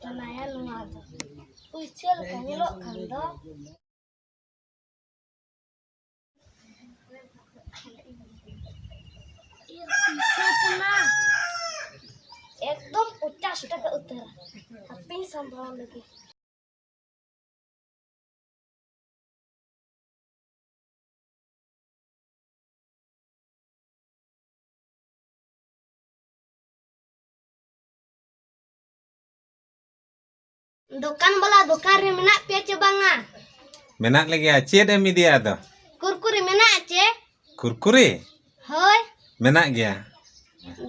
Naya lumado. Puichel kanilo kando. Puichel kena. एकदम 50 टका उतरा. Tapi संभाल लगी. Dukan bala dukan re menak pe ce banga. Menak lagi aceh demi dia tuh. Kurkuri menak ce. Kurkuri? Hoi. Menak gya.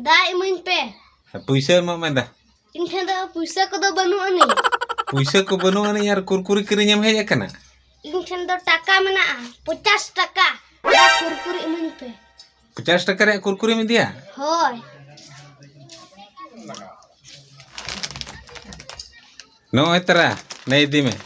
Da imun pe. Puisa mau mana? Inkan da puisa ko do banu ani. Puisa ko banu ani yar kurkuri kirinyam heja kana. Inkan do taka menak 50 टका. Da kurkuri imun pe. 50 टका रे kurkuri में दिया? Hoi. No etera, नहीं दी में.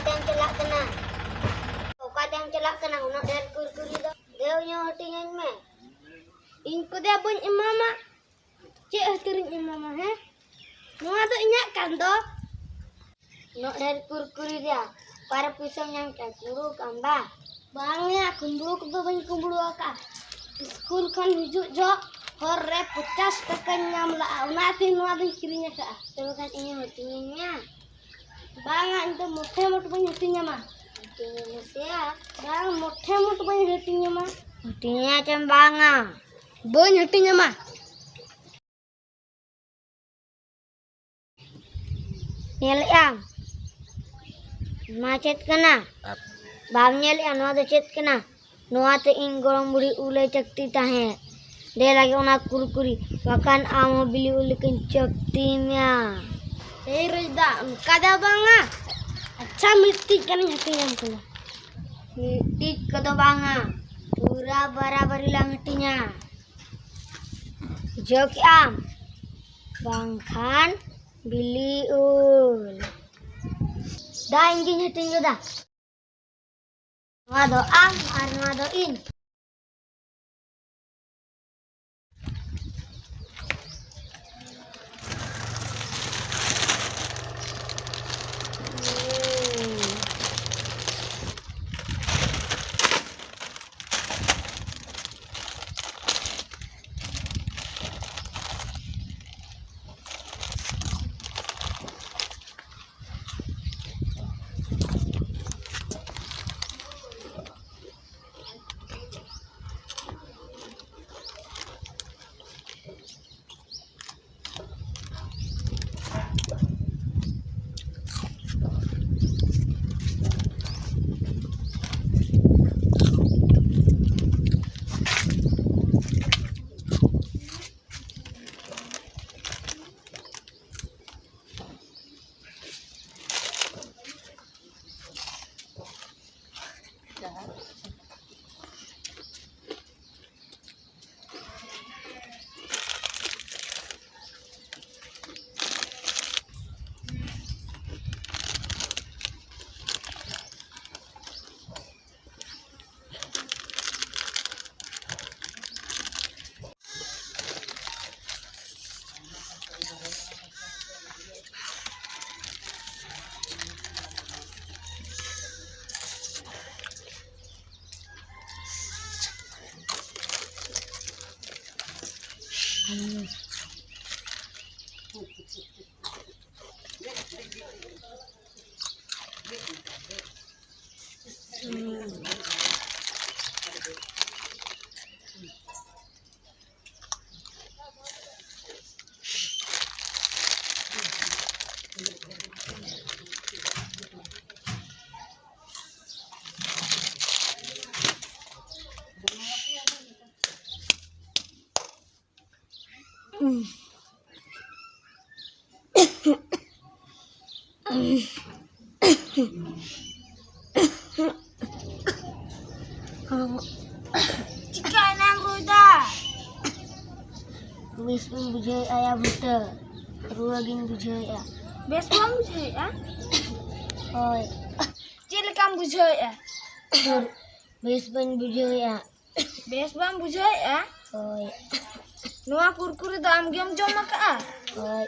Yang celak kena. Okat yang celak kena unak dari kurkuri do. Dia nyotingan me. Ingko dia bun imama. Cek hatirin imama he. Nua tu inyak kan do. Nok dari kurkuri dia. Para pisau yang kacuru kambah. Bangnya kumbulu kudu bang kumbulu aka. Skul kan hijuk jo. Hore 50 टका nyam la. Unati nua tu kirinya ka. Terus kan ini hotingannya. Banga itu mote banyak hatinya mah. Hatinya manusia. Bang mote banyak hatinya mah. Hatinya cembanga. Banyak hatinya mah. Nyel yang macet kena. Bang nyel yang nuat cet kena. Nuat inggorong buri ule cakti tahe. Dia lagi ona kurkuri. Bahkan amo beli ule kencaktinya. Rida, kada banga. अच्छा मिट्टी कनी हटी हमको. मिट्टी कदो बांगा. पूरा बराबर ला मिट्टीnya. Jok am. Bangkan biliul. Dah ingin hati dah. Wado am, arwado in. Cika nang Roida. Wis bujai ayah buta. Rua gin bujai ya. Bes bang bujai ya. Oi. Cil kam bujai ya. Bes ban bujai ya. Bes bang bujai ya. Oi. Nua kurkuri dam gem jom maka. Oi.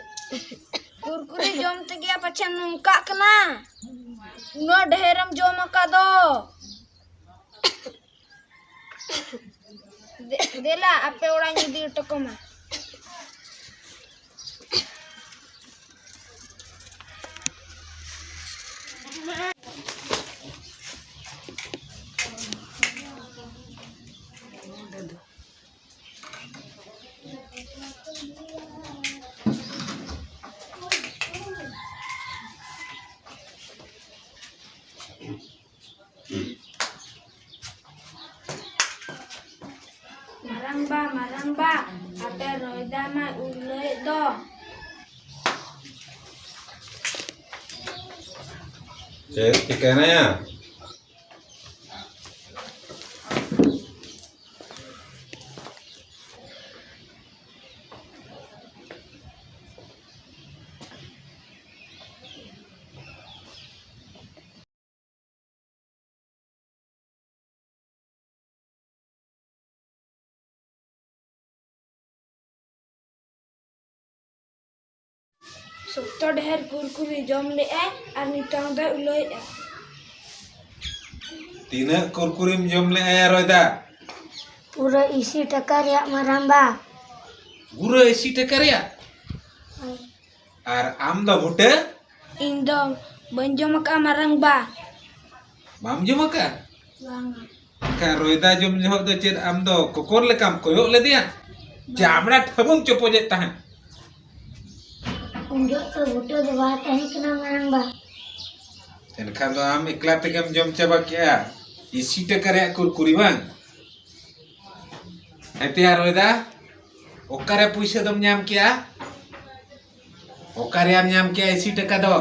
Kurkuri jom tegi apa cen nungka kena. Nua deheram jom maka do. Dela apa orang nyudir toko mah. Maramba, apa Roida mah ulai do. Cek, ikan ya. Sukto deher kurkuri jom le ar nitang da ulai Tina kurkurim jom le ayah Roida. Pura isi takar ya maramba. Guru isi tekar ya. Ar am da buta. Indo banjom ka maramba. Mam jom ka. Bang. Ka Roida jom jom do ced am do kokor le kam koyok le dia. Jamra thabung copo je tahan. Unjuk tu buta de bahat kena maramba. Enkhan do am ikla tegam jom chaba kya. Isi tekar ya kurkuri bang. Ete ya Roida. Okare puisa dom nyam kya. Okare am nyam kya isi teka do.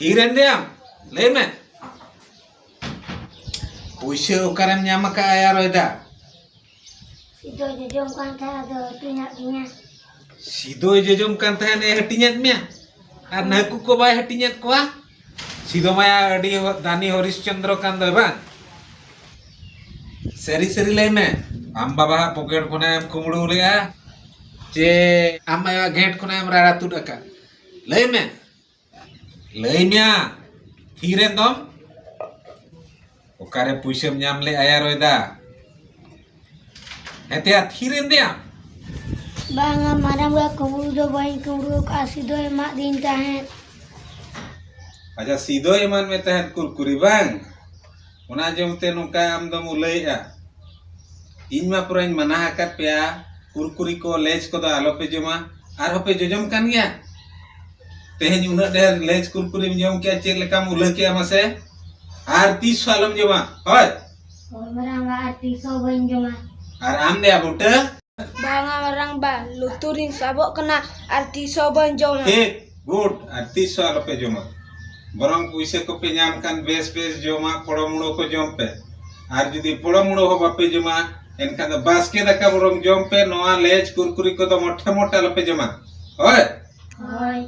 Hiren diam. Le me. Puisa okare am nyam ka ayah Roida. Itu jom kan tha do tinya. Sido jejom kan tahan hatinyat mia. Ar naku ko bai hatinyat ko Sido maya adi Dani Horishchandra kan do bang. Seri lay me. Am baba pocket kona am kumdu le je am aya gate kona am rara tu daka. Lay me. Lay mia. Hiren dom. Okare puisam nyam le ayah Roida. Ete hiren dia. Bang maramba kumuru do bain kumuru ka sido emak din tahet. Aja sido iman me tahan kurkuri bang. Una jom te nungka am dom ulai Iñ ma purañ mana hakat pea kurkuri ko lej ko do alo pe joma ar hope jojom kan gya. Teheñ una der lej kurkuri jom kya cek lekam ulai kya mase. Ar 30 alom joma. Hoy. Hoy maramba arti so bain joma. Ar am dia buta. Bang maramba luturin sabok kena arti so bain joma. Good. Ar 30 alo pe joma. Borong puise ko pe nyam kan bes joma poro mudo ko jom pe. Ar judi poro mudo ho bape joma enkhan do basket daka borong jom pe noa lej kurkuri ko do motta alo pe joma. Hoy. Hoy.